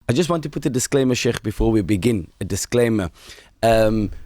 I just want to put a disclaimer, Shaykh, before we begin. A disclaimer.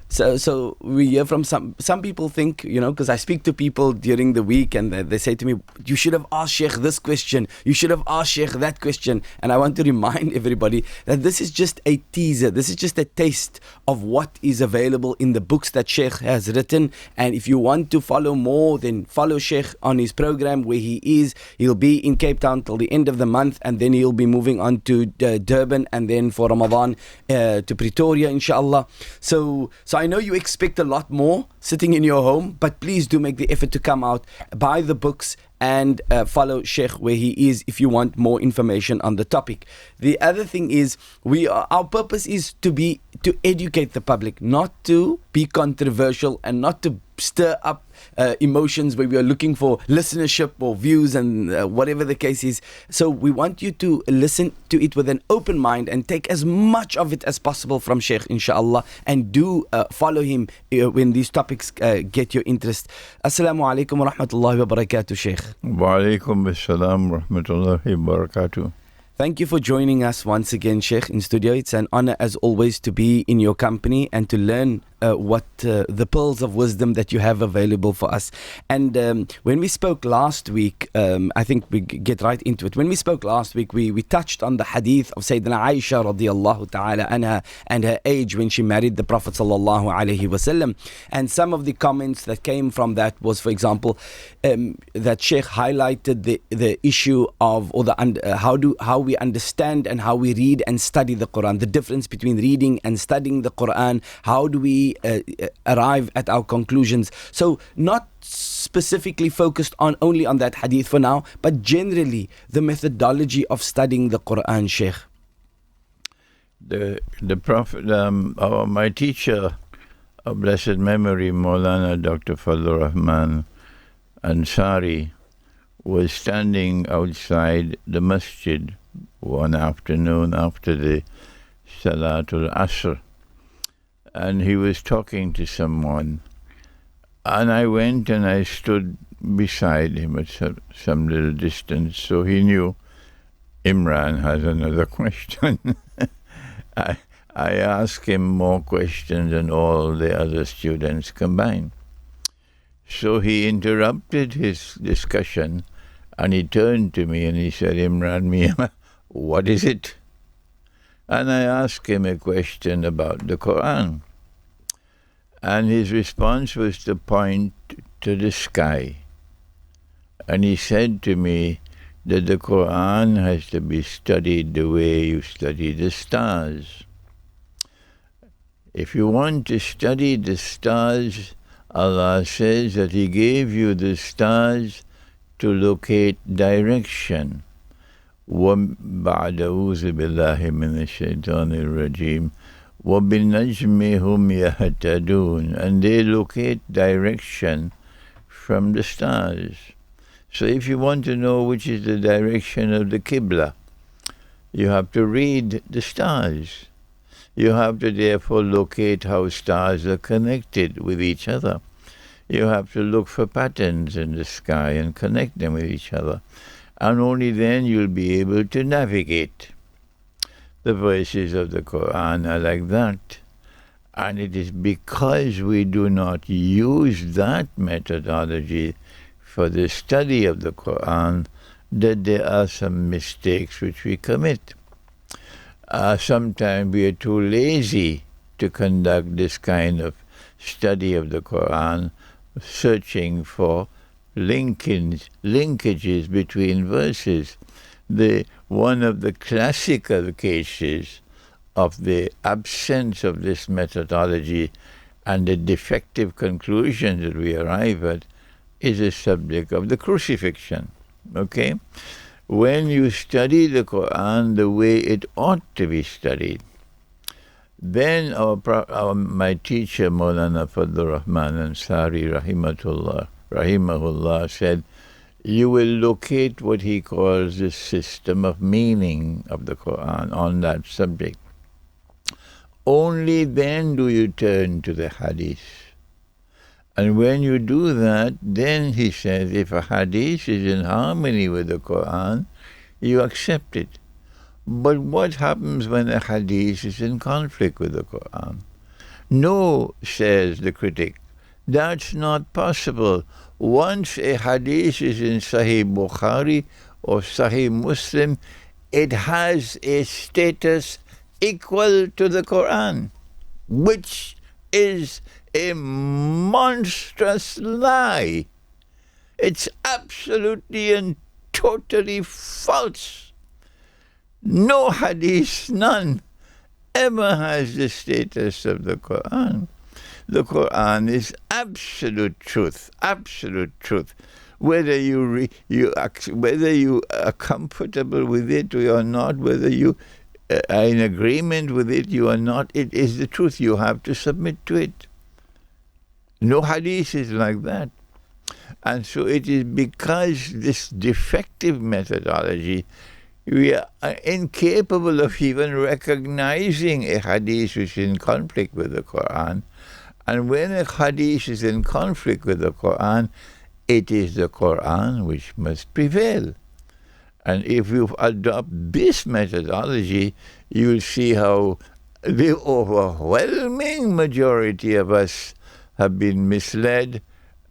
So we hear from some people think, because I speak to people during the week and they say to me, you should have asked Shaykh this question, you should have asked Shaykh that question. And I want to remind everybody that this is just a teaser, this is just a taste of what is available in the books that Shaykh has written. And if you want to follow more, then follow Shaykh on his program where he is. He'll be in Cape Town till the end of the month, and then he'll be moving on to Durban, and then for Ramadan to Pretoria, inshallah. So I know you expect a lot more sitting in your home, but please do make the effort to come out, buy the books, and follow Shaykh where he is if you want more information on the topic. The other thing is, our purpose is to educate the public, not to be controversial and not to stir up emotions where we are looking for listenership or views and whatever the case is. So we want you to listen to it with an open mind and take as much of it as possible from Shaykh, inshallah, and do follow him when these topics get your interest. Assalamu alaikum wa rahmatullahi wa barakatuh, Shaykh. Wa alaikum assalam wa rahmatullahi wa barakatuh. Thank you for joining us once again, Shaykh, in studio. It's an honor as always to be in your company and to learn what the pearls of wisdom that you have available for us. And when we spoke last week, I think we get right into it. When we spoke last week, we touched on the hadith of Sayyidina Aisha radiallahu ta'ala anha and her age when she married the Prophet sallallahu alaihi wasallam. And some of the comments that came from that was, for example, that Shaykh highlighted the issue of, or how we understand and how we read and study the Qur'an, the difference between reading and studying the Qur'an. How do we arrive at our conclusions? So not specifically focused on only that hadith for now, but generally the methodology of studying the Qur'an, Shaykh. The Prophet, my teacher of blessed memory, Maulana Dr. Fazlur Rahman Ansari, was standing outside the masjid one afternoon after the Salatul Asr, and he was talking to someone, and I went and I stood beside him at some little distance, so he knew Imran has another question. I asked him more questions than all the other students combined. So he interrupted his discussion and he turned to me and he said, Imran Mia, what is it? And I asked him a question about the Qur'an. And his response was to point to the sky. And he said to me that the Qur'an has to be studied the way you study the stars. If you want to study the stars, Allah says that He gave you the stars to locate direction. وَبَعْدَ أَعُوذُ بِاللَّهِ مِنَ الشَّيْطَانِ الرَّجِيمِ وَبِالنَّجْمِ هُمْ يَهْتَدُونَ. And they locate direction from the stars. So if you want to know which is the direction of the Qibla, you have to read the stars. You have to therefore locate how stars are connected with each other. You have to look for patterns in the sky and connect them with each other. And only then you'll be able to navigate. The verses of the Qur'an are like that. And it is because we do not use that methodology for the study of the Qur'an that there are some mistakes which we commit. Sometimes we are too lazy to conduct this kind of study of the Qur'an, searching for linkages between verses. One of the classical cases of the absence of this methodology and the defective conclusion that we arrive at is the subject of the crucifixion. Okay? When you study the Qur'an the way it ought to be studied, then my teacher, Maulana Fazlur Rahman Ansari, rahimahullah, said, you will locate what he calls the system of meaning of the Qur'an on that subject. Only then do you turn to the Hadith. And when you do that, then he says, if a Hadith is in harmony with the Qur'an, you accept it. But what happens when a hadith is in conflict with the Qur'an? No, says the critic, that's not possible. Once a hadith is in Sahih Bukhari or Sahih Muslim, it has a status equal to the Qur'an, which is a monstrous lie. It's absolutely and totally false. No hadith, none, ever has the status of the Qur'an. The Qur'an is absolute truth, absolute truth. Whether you are comfortable with it or you're not, whether you are in agreement with it, you are not, it is the truth. You have to submit to it. No hadith is like that. And so it is because this defective methodology, we are incapable of even recognizing a hadith which is in conflict with the Qur'an. And when a hadith is in conflict with the Qur'an, it is the Qur'an which must prevail. And if you adopt this methodology, you'll see how the overwhelming majority of us have been misled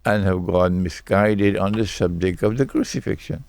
and have gone misguided on the subject of the crucifixion.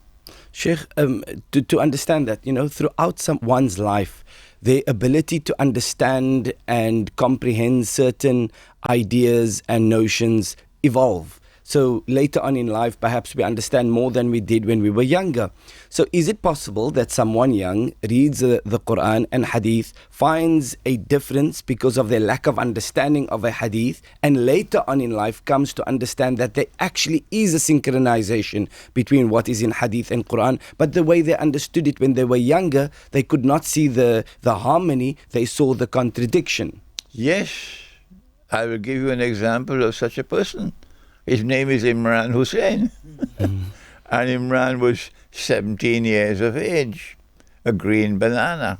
Shaykh, to understand that, throughout one's life, their ability to understand and comprehend certain ideas and notions evolve. So later on in life, perhaps we understand more than we did when we were younger. So is it possible that someone young reads the Qur'an and Hadith, finds a difference because of their lack of understanding of a Hadith, and later on in life comes to understand that there actually is a synchronization between what is in Hadith and Qur'an, but the way they understood it when they were younger, they could not see the harmony, they saw the contradiction? Yes, I will give you an example of such a person. His name is Imran Hosein. And Imran was 17 years of age, a green banana.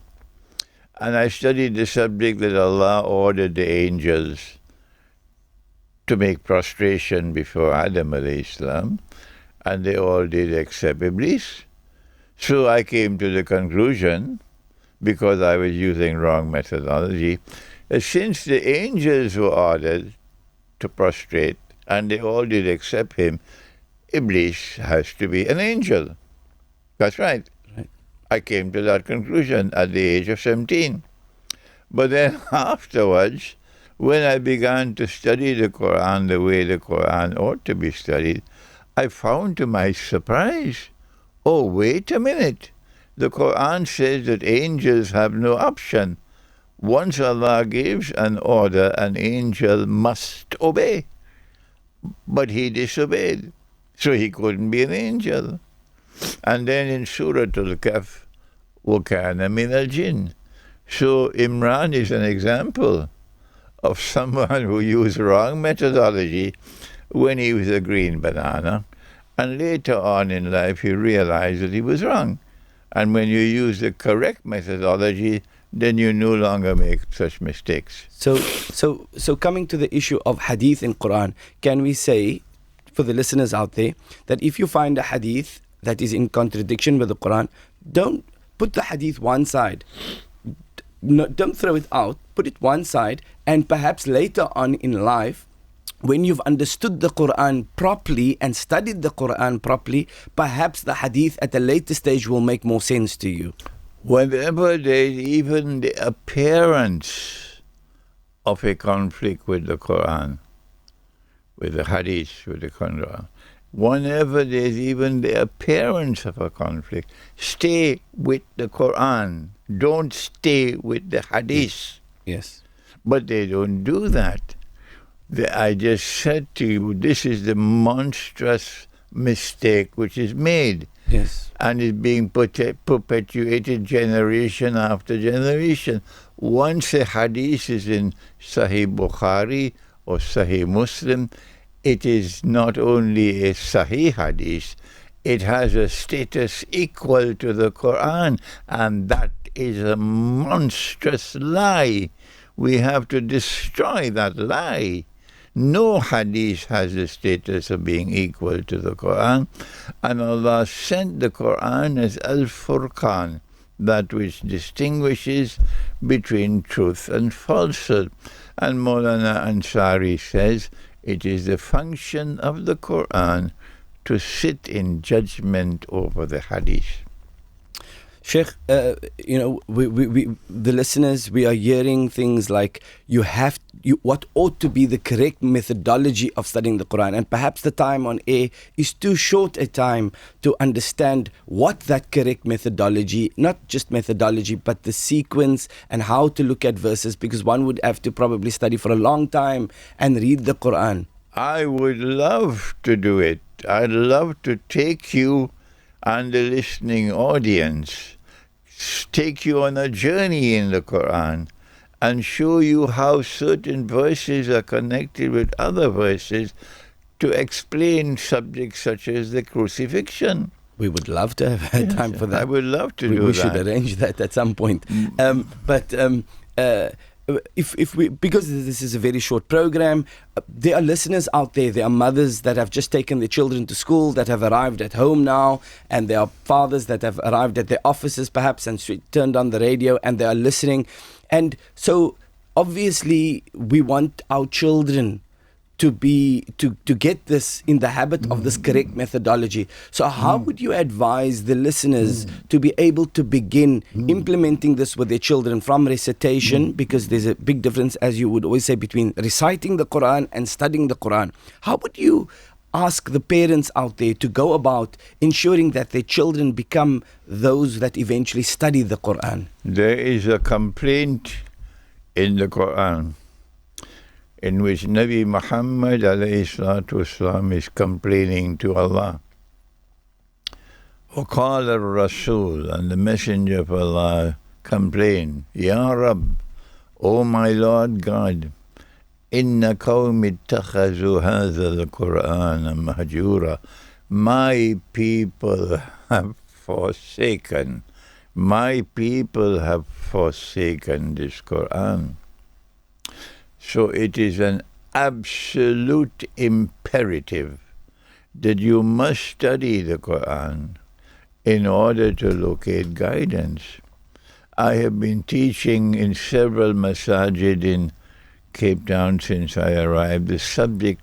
And I studied the subject that Allah ordered the angels to make prostration before Adam alayhi salam, and they all did except Iblis. So I came to the conclusion, because I was using wrong methodology, that since the angels were ordered to prostrate, and they all did except him, Iblis has to be an angel. That's right. I came to that conclusion at the age of 17. But then afterwards, when I began to study the Qur'an the way the Qur'an ought to be studied, I found to my surprise, oh, wait a minute. The Qur'an says that angels have no option. Once Allah gives an order, an angel must obey. But he disobeyed, so he couldn't be an angel. And then in Surah Al-Kahf, وَكَانَ مِنَ الْجِنِّ. So Imran is an example of someone who used wrong methodology when he was a green banana, and later on in life he realized that he was wrong. And when you use the correct methodology, then you no longer make such mistakes. So coming to the issue of Hadith in Qur'an, can we say, for the listeners out there, that if you find a Hadith that is in contradiction with the Qur'an, don't put the Hadith one side. No, don't throw it out, put it one side, and perhaps later on in life, when you've understood the Qur'an properly and studied the Qur'an properly, perhaps the Hadith at a later stage will make more sense to you. Whenever there is even the appearance of a conflict with the Qur'an, with the Hadith, with the Quran, whenever there is even the appearance of a conflict, stay with the Qur'an. Don't stay with the Hadith. Yes. But they don't do that. I just said to you, this is the monstrous mistake which is made. Yes. And is being perpetuated generation after generation. Once a hadith is in Sahih Bukhari or Sahih Muslim, it is not only a Sahih hadith, it has a status equal to the Qur'an, and that is a monstrous lie. We have to destroy that lie. No hadith has the status of being equal to the Qur'an, and Allah sent the Qur'an as Al-Furqan, that which distinguishes between truth and falsehood. And Maulana Ansari says it is the function of the Qur'an to sit in judgment over the Hadith. Sheikh, the listeners, we are hearing things like what ought to be the correct methodology of studying the Quran, and perhaps the time on air is too short a time to understand what that correct methodology, not just methodology, but the sequence and how to look at verses, because one would have to probably study for a long time and read the Quran. I would love to do it. I'd love to take you and the listening audience, take you on a journey in the Quran and show you how certain verses are connected with other verses to explain subjects such as the crucifixion. We would love to have time for that. I would love to do that. We should arrange that at some point. If we, because this is a very short program, there are listeners out there, there are mothers that have just taken their children to school, that have arrived at home now, and there are fathers that have arrived at their offices perhaps and turned on the radio and they are listening. And so obviously we want our children to get this in the habit of this correct methodology. So how would you advise the listeners to be able to begin implementing this with their children from recitation? Because there's a big difference, as you would always say, between reciting the Quran and studying the Quran. How would you ask the parents out there to go about ensuring that their children become those that eventually study the Quran? There is a complaint in the Quran in which Nabi Muhammad ﷺ is complaining to Allah. وَقَالَ الرَّسُولُ, and the Messenger of Allah complained, Ya Rabb, O my Lord God, إِنَّ قَوْمِ اتَّخَذُوا هَذَا الْقُرْآنَ مَهْجُورًا, my people have forsaken this Qur'an. So it is an absolute imperative that you must study the Qur'an in order to locate guidance. I have been teaching in several masajid in Cape Town since I arrived the subject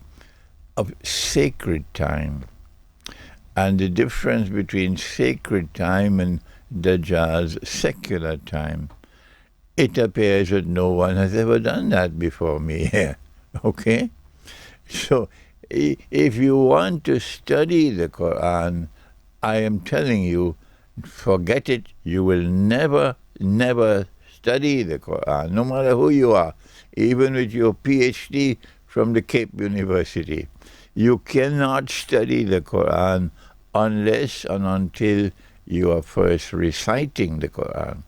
of sacred time and the difference between sacred time and Dajjal's secular time. It appears that no one has ever done that before me here. Okay? So, if you want to study the Qur'an, I am telling you, forget it. You will never study the Qur'an, no matter who you are, even with your PhD from the Cape University. You cannot study the Qur'an unless and until you are first reciting the Qur'an.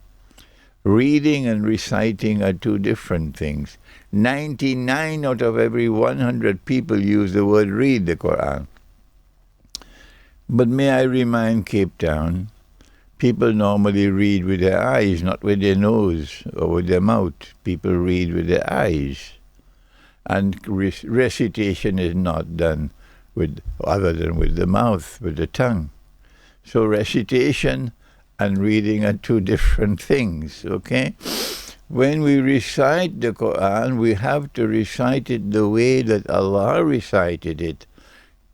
Reading and reciting are two different things. 99 out of every 100 people use the word read the Qur'an. But may I remind Cape Town, people normally read with their eyes, not with their nose or with their mouth. People read with their eyes. And recitation is not done other than with the mouth, with the tongue. So recitation and reading are two different things, okay? When we recite the Qur'an, we have to recite it the way that Allah recited it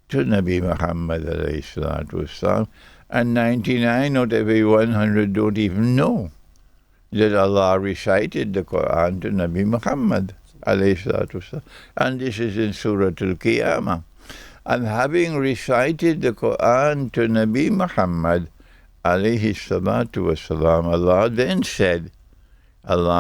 to Nabi Muhammad ﷺ, and 99 out of every 100 don't even know that Allah recited the Qur'an to Nabi Muhammad ﷺ. And this is in Surah Al-Qiyamah. And having recited the Qur'an to Nabi Muhammad alayhi salatu wasalam, Allah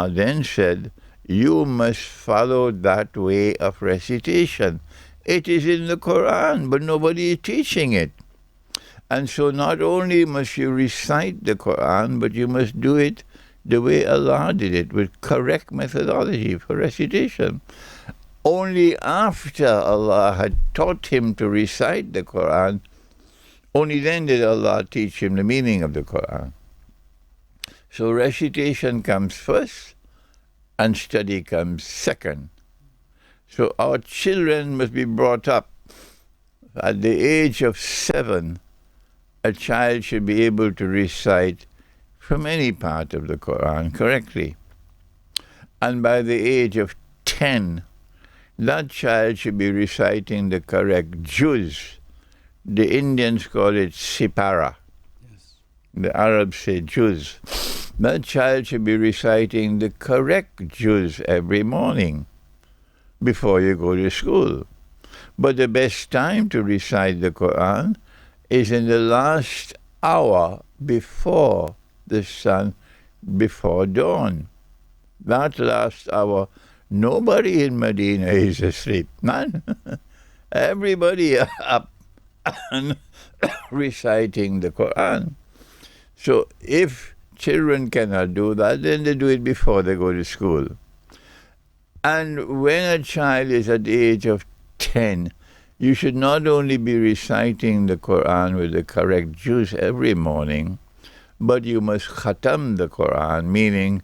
then said, you must follow that way of recitation. It is in the Quran, but nobody is teaching it. And so not only must you recite the Quran, but you must do it the way Allah did it, with correct methodology for recitation. Only after Allah had taught him to recite the Quran, only then did Allah teach him the meaning of the Qur'an. So recitation comes first and study comes second. So our children must be brought up. At the age of 7, a child should be able to recite from any part of the Qur'an correctly. And by the age of 10, that child should be reciting the correct juz. The Indians call it sipara. Yes. The Arabs say juz. That child should be reciting the correct juz every morning before you go to school. But the best time to recite the Qur'an is in the last hour before the sun, before dawn. That last hour, nobody in Medina is asleep. None. Everybody up and reciting the Qur'an. So if children cannot do that, then they do it before they go to school. And when a child is at the age of 10, you should not only be reciting the Qur'an with the correct juz every morning, but you must khatam the Qur'an, meaning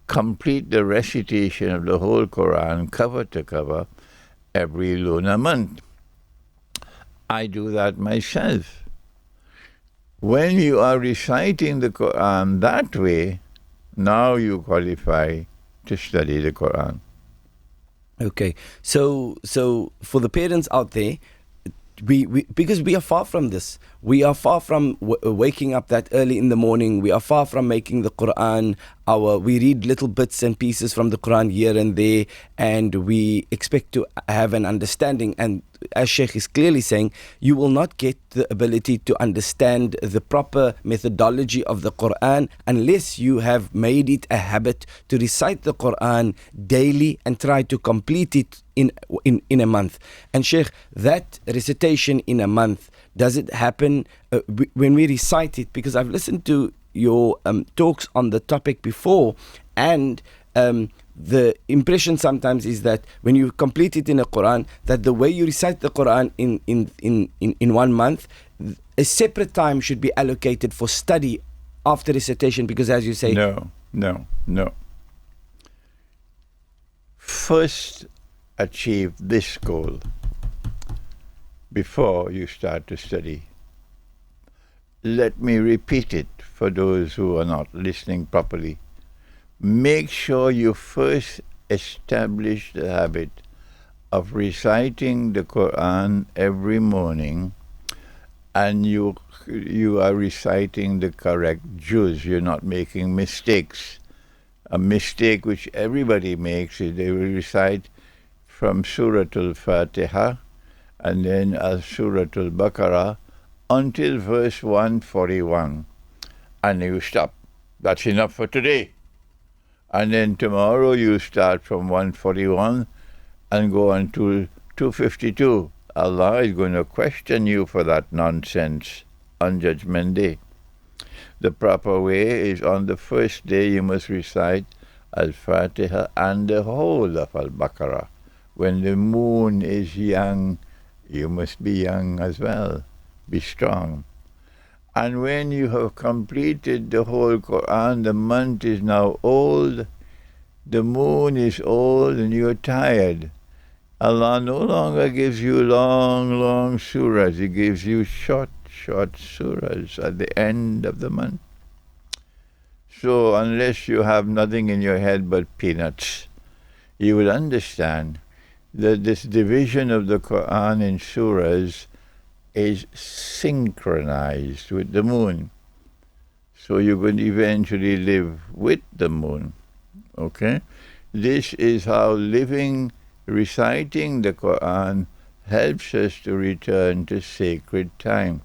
complete the recitation of the whole Qur'an cover to cover every lunar month. I do that myself. When you are reciting the Qur'an that way, now you qualify to study the Qur'an. Okay, so for the parents out there, we because we are far from this. We are far from waking up that early in the morning. We are far from making the Quran we read little bits and pieces from the Quran here and there, and we expect to have an understanding. And as Shaykh is clearly saying, you will not get the ability to understand the proper methodology of the Quran unless you have made it a habit to recite the Quran daily and try to complete it in a month. And Shaykh, that recitation in a month, does it happen when we recite it? Because I've listened to your talks on the topic before, and the impression sometimes is that when you complete it in a Quran, that the way you recite the Quran in 1 month, a separate time should be allocated for study after recitation, because as you say... No. First achieve this goal before you start to study. Let me repeat it for those who are not listening properly. Make sure you first establish the habit of reciting the Quran every morning, and you are reciting the correct juz. You're not making mistakes. A mistake which everybody makes is they will recite from Surah Al-Fatiha and then Surah Al-Baqarah until verse 141. And you stop. That's enough for today. And then tomorrow you start from 141 and go on to 252. Allah is going to question you for that nonsense on Judgment Day. The proper way is on the first day you must recite Al-Fatiha and the whole of Al-Baqarah. When the moon is young, you must be young as well. Be strong. And when you have completed the whole Quran, the month is now old, the moon is old, and you're tired. Allah no longer gives you long surahs. He gives you short surahs at the end of the month. So unless you have nothing in your head but peanuts, you will understand that this division of the Quran in surahs is synchronized with the moon. So you could eventually live with the moon. Okay? This is how reciting the Quran helps us to return to sacred time.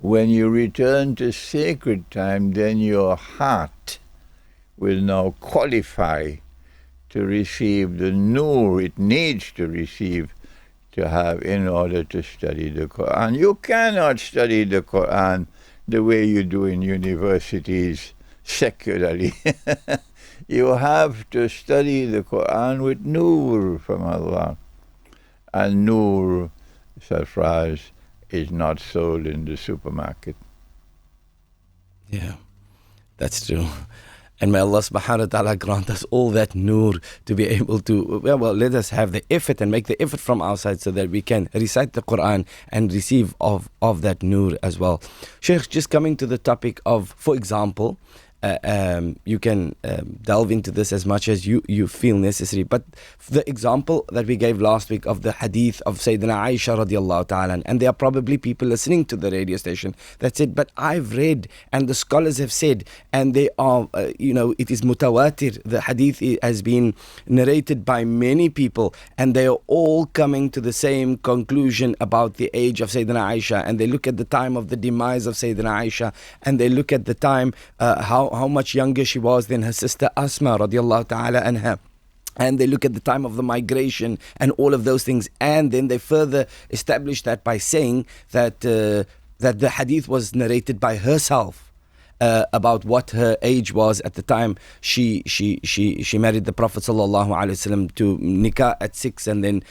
When you return to sacred time, then your heart will now qualify to receive the nur it needs to receive to have in order to study the Quran. You cannot study the Quran the way you do in universities secularly. You have to study the Quran with nur from Allah. And nur, Sarfraz, is not sold in the supermarket. Yeah, that's true. And may Allah subhanahu wa ta'ala grant us all that nur to be able to, well, let us have the effort and make the effort from our side so that we can recite the Qur'an and receive of that nur as well. Shaykh, just coming to the topic of, for example, you can delve into this as much as you feel necessary. But the example that we gave last week of the hadith of Sayyidina Aisha radiallahu ta'ala, and there are probably people listening to the radio station that said, but I've read and the scholars have said, and they are, it is mutawatir. The hadith has been narrated by many people, and they are all coming to the same conclusion about the age of Sayyidina Aisha, and they look at the time of the demise of Sayyidina Aisha, and they look at the time, how much younger she was than her sister Asma radiallahu ta'ala anha. And they look at the time of the migration and all of those things. And then they further establish that by saying that that the hadith was narrated by herself about what her age was at the time she married the Prophet sallallahu alaihi wasallam to nikah at 6, and then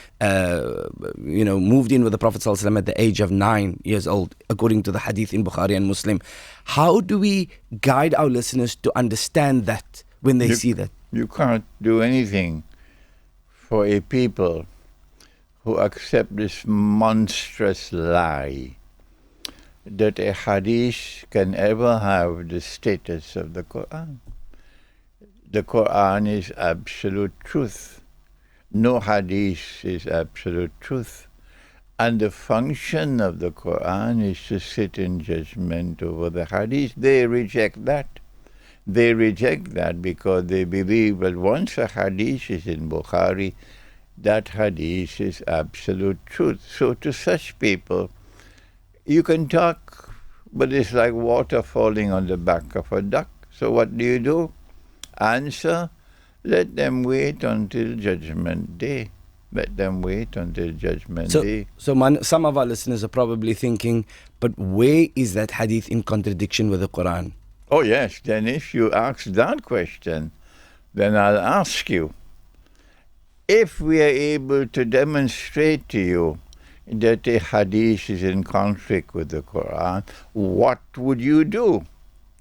moved in with the Prophet sallallahu alaihi wasallam at the age of 9 years old, according to the hadith in Bukhari and Muslim. How do we guide our listeners to understand that when they see that? You can't do anything for a people who accept this monstrous lie that a hadith can ever have the status of the Qur'an. The Qur'an is absolute truth. No hadith is absolute truth. And the function of the Qur'an is to sit in judgment over the hadith. They reject that. They reject that because they believe that once a hadith is in Bukhari, that hadith is absolute truth. So to such people, you can talk, but it's like water falling on the back of a duck. So what do? Answer, let them wait until Judgment Day. Let them wait until Judgment Day. So some of our listeners are probably thinking, but where is that hadith in contradiction with the Qur'an? Oh yes, then if you ask that question, then I'll ask you, if we are able to demonstrate to you that a hadith is in conflict with the Qur'an, what would you do?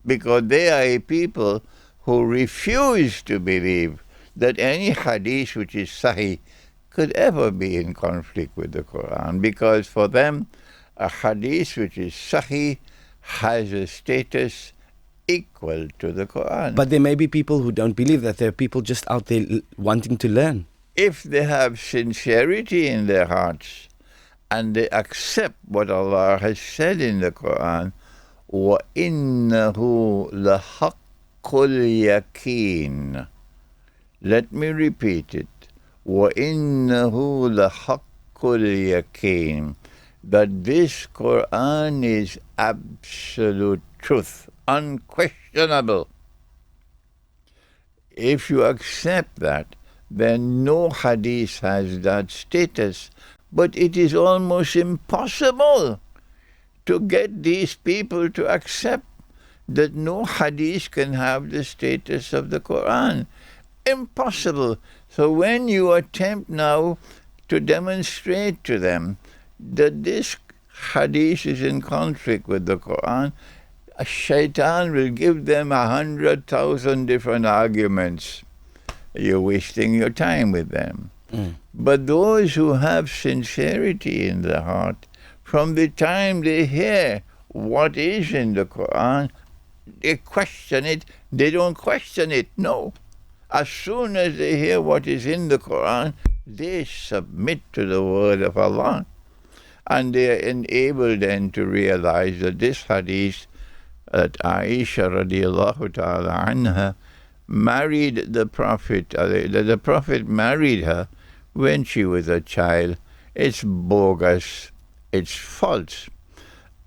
Because they are a people who refuse to believe that any hadith which is sahih could ever be in conflict with the Qur'an, because for them a hadith which is sahih has a status equal to the Qur'an. But there may be people who don't believe that. There are people just out there wanting to learn. If they have sincerity in their hearts and they accept what Allah has said in the Qur'an, وَإِنَّهُ لَحَقُّ الْيَقِينِ. Let me repeat it. وَإِنَّهُ لَحَقُّ الْيَقِينِ. That this Qur'an is absolute truth, unquestionable. If you accept that, then no hadith has that status. But it is almost impossible to get these people to accept that no hadith can have the status of the Qur'an. Impossible. So when you attempt now to demonstrate to them that this hadith is in conflict with the Qur'an, a shaitan will give them 100,000 different arguments. You're wasting your time with them. But those who have sincerity in their heart, from the time they hear what is in the Qur'an, they question it. They don't question it, no. As soon as they hear what is in the Qur'an, they submit to the word of Allah. And they are enabled then to realize that this hadith, that Aisha radiallahu ta'ala anha married the Prophet, that the Prophet married her when she was a child, it's bogus, it's false,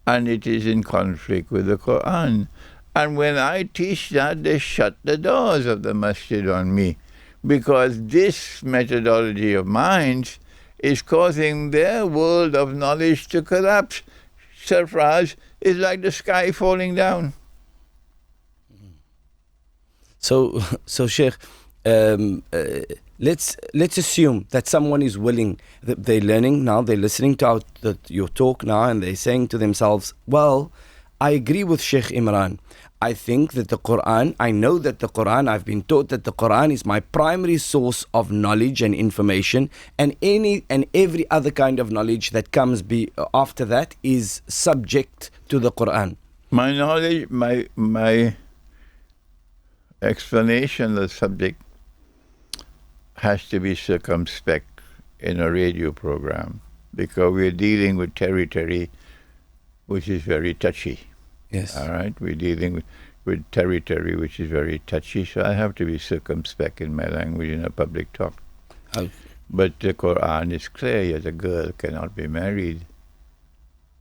and it is in conflict with the Qur'an. And when I teach that, they shut the doors of the masjid on me, because this methodology of mine is causing their world of knowledge to collapse. Sarfraz is like the sky falling down. So Shaykh, let's assume that someone is willing, that they're learning now, they're listening to your talk now, and they're saying to themselves, well, I agree with Sheikh Imran. I think that the Qur'an, I know that the Qur'an, I've been taught that the Qur'an is my primary source of knowledge and information, and any and every other kind of knowledge that comes after that is subject to the Qur'an. My knowledge, my explanation of the subject has to be circumspect in a radio program, because we're dealing with territory which is very touchy. Yes. All right? We're dealing with territory which is very touchy, so I have to be circumspect in my language in a public talk. Oh. But the Qur'an is clear that a girl cannot be married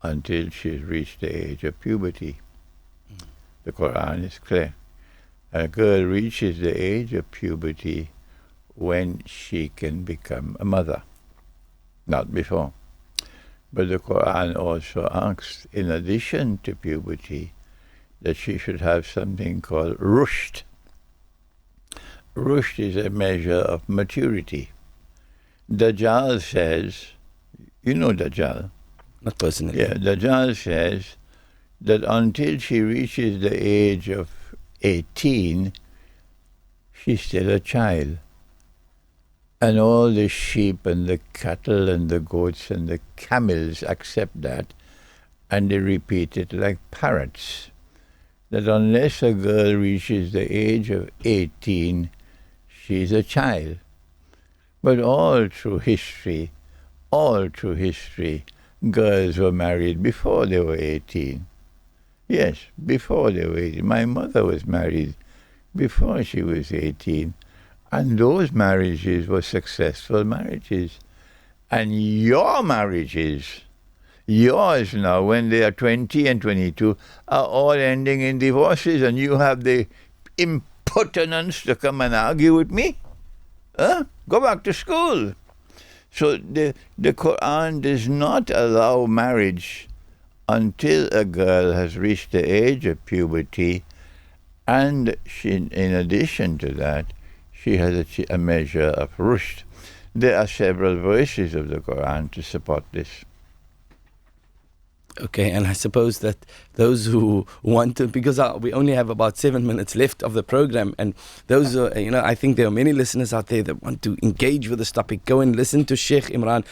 until she's reached the age of puberty. The Qur'an is clear. A girl reaches the age of puberty when she can become a mother, not before. But the Qur'an also asks, in addition to puberty, that she should have something called rushd. Rushd is a measure of maturity. Dajjal says, you know Dajjal? Not personally. Yeah, Dajjal says that until she reaches the age of 18, she's still a child. And all the sheep and the cattle and the goats and the camels accept that, and they repeat it like parrots, that unless a girl reaches the age of 18, she's a child. But all through history, girls were married before they were 18. Yes, before they were 18. My mother was married before she was 18. And those marriages were successful marriages. And your marriages, yours now, when they are 20 and 22, are all ending in divorces, and you have the impotence to come and argue with me? Huh? Go back to school. So the Qur'an does not allow marriage until a girl has reached the age of puberty, and she, in addition to that, she has a measure of rushd. There are several verses of the Qur'an to support this. Okay, and I suppose that those who want to, because we only have about 7 minutes left of the program, and those, I think there are many listeners out there that want to engage with this topic. Go and listen to Sheikh Imran,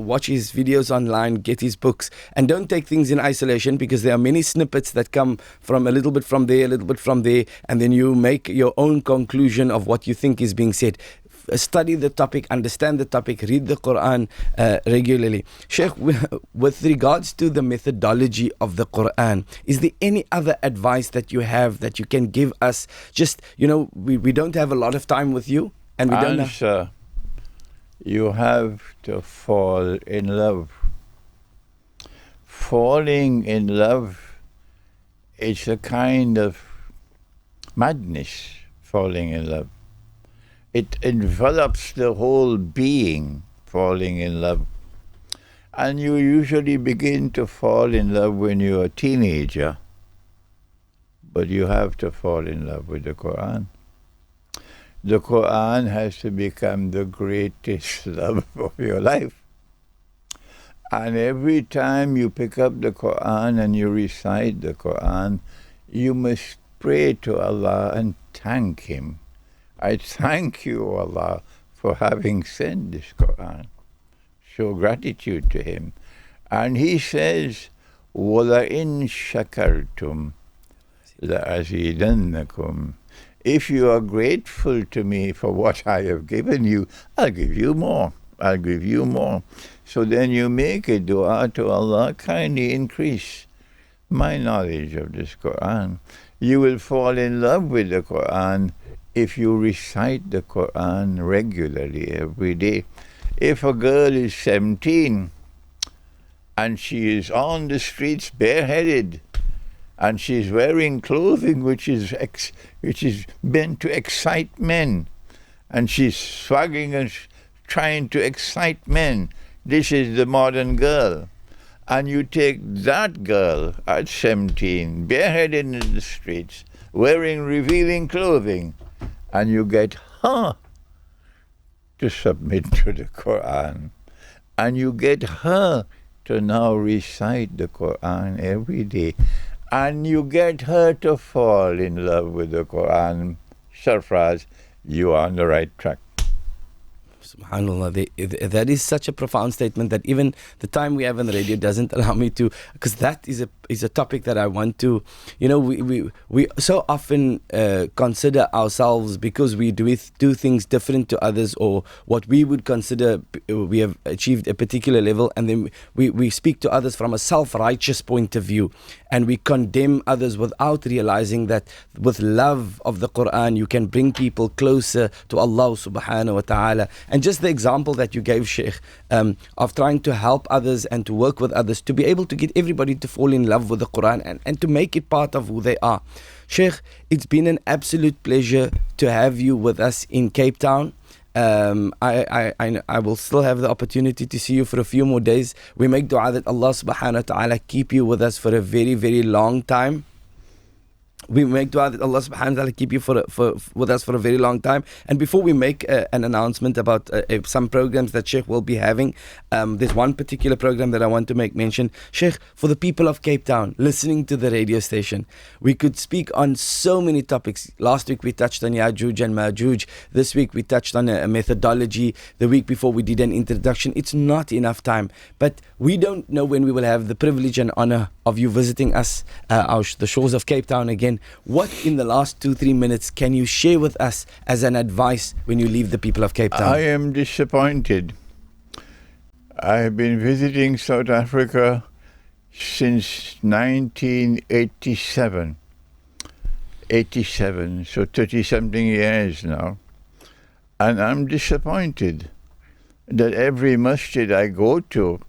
watch his videos online, get his books, and don't take things in isolation, because there are many snippets that come from a little bit from there, a little bit from there, and then you make your own conclusion of what you think is being said. Study the topic, understand the topic, read the Qur'an regularly. Sheikh, with regards to the methodology of the Qur'an, is there any other advice that you have that you can give us? Just, we don't have a lot of time with you, and we don't have... You have to fall in love. Falling in love is a kind of madness, falling in love. It envelops the whole being, falling in love. And you usually begin to fall in love when you're a teenager. But you have to fall in love with the Qur'an. The Qur'an has to become the greatest love of your life. And every time you pick up the Qur'an and you recite the Qur'an, you must pray to Allah and thank Him. I thank you, Allah, for having sent this Qur'an. Show gratitude to Him. And He says, وَلَئِن شَكَرْتُمْ لَأَزِيدَنَّكُمْ. If you are grateful to me for what I have given you, I'll give you more. I'll give you more. So then you make a dua to Allah, kindly increase my knowledge of this Qur'an. You will fall in love with the Qur'an if you recite the Qur'an regularly every day. If a girl is 17 and she is on the streets bareheaded and she's wearing clothing which is meant to excite men, and she's swagging and trying to excite men, this is the modern girl. And you take that girl at 17, bareheaded in the streets, wearing revealing clothing, and you get her to submit to the Qur'an. And you get her to now recite the Qur'an every day. and you get her to fall in love with the Qur'an, surprise, you are on the right track. SubhanAllah, that is such a profound statement that even the time we have on the radio doesn't allow me to, because that is a topic that I want to, we so often consider ourselves, because we do things different to others, or what we would consider we have achieved a particular level, and then we speak to others from a self-righteous point of view, and we condemn others without realizing that with love of the Qur'an you can bring people closer to Allah subhanahu wa ta'ala. And just the example that you gave, Shaykh, of trying to help others and to work with others, to be able to get everybody to fall in love with the Qur'an and to make it part of who they are. Shaykh, it's been an absolute pleasure to have you with us in Cape Town. I will still have the opportunity to see you for a few more days. We make dua that Allah subhanahu wa ta'ala keep you with us for a very, very long time. We make dua that Allah subhanahu wa ta'ala keep you with us for a very long time. And before we make an announcement about some programs that Shaykh will be having, there's one particular program that I want to make mention. Shaykh, for the people of Cape Town listening to the radio station, we could speak on so many topics. Last week we touched on Yajuj and Majuj. This week we touched on a methodology. The week before we did an introduction. It's not enough time. But we don't know when we will have the privilege and honor of you visiting us, the shores of Cape Town again. What in the last 2-3 minutes can you share with us as an advice when you leave the people of Cape Town? I am disappointed. I have been visiting South Africa since 1987. 87, so 30-something years now. And I'm disappointed that every masjid I go to,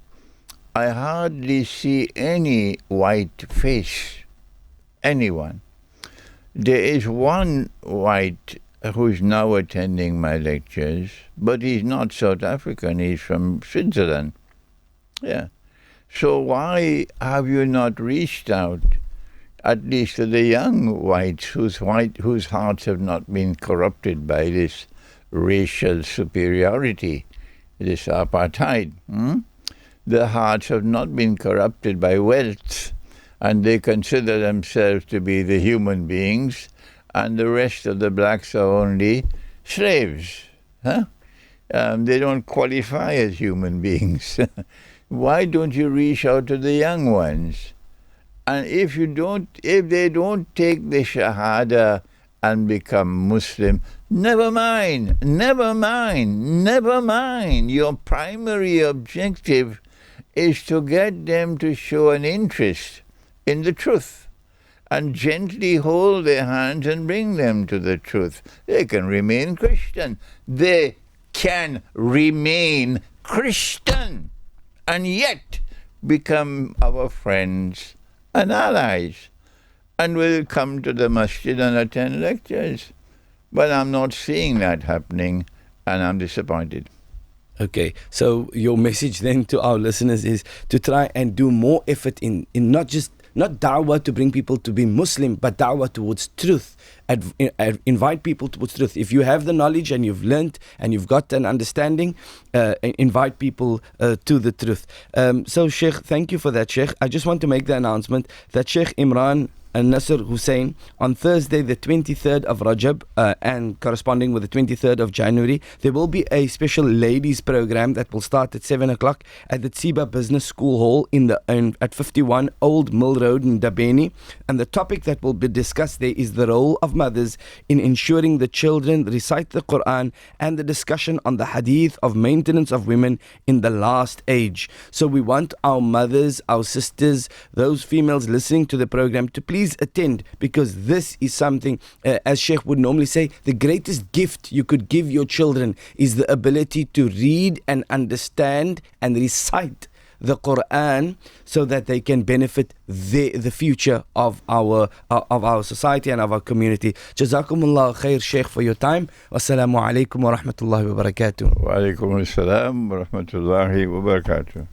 I hardly see any white face, anyone. There is one white who's now attending my lectures, but he's not South African, he's from Switzerland. Yeah. So why have you not reached out, at least to the young whites whose hearts have not been corrupted by this racial superiority, this apartheid? Their hearts have not been corrupted by wealth, and they consider themselves to be the human beings, and the rest of the blacks are only slaves. They don't qualify as human beings. Why don't you reach out to the young ones? And if they don't take the Shahada and become Muslim, never mind. Your primary objective is to get them to show an interest in the truth and gently hold their hands and bring them to the truth. They can remain Christian. They can remain Christian and yet become our friends and allies, and will come to the masjid and attend lectures. But I'm not seeing that happening, and I'm disappointed. Okay, so your message then to our listeners is to try and do more effort in not da'wah to bring people to be Muslim, but da'wah towards truth. Invite people towards truth. If you have the knowledge and you've learnt and you've got an understanding, invite people to the truth. So Shaykh, thank you for that, Shaykh. I just want to make the announcement that Shaykh Imran Nazar Hosein on Thursday the 23rd of Rajab and corresponding with the 23rd of January, there will be a special ladies program that will start at 7 o'clock at the Tsiba Business School Hall at 51 Old Mill Road in Dabeni, and the topic that will be discussed there is the role of mothers in ensuring the children recite the Qur'an and the discussion on the Hadith of maintenance of women in the last age. So we want our mothers, our sisters, those females listening to the program to please attend, because this is something, as Shaykh would normally say, the greatest gift you could give your children is the ability to read and understand and recite the Qur'an so that they can benefit the future of our society and of our community. Jazakumullah khair, Shaykh, for your time. Wassalamu alaikum wa rahmatullahi wa barakatuh. Wa alaikum assalam wa rahmatullahi wa barakatuh.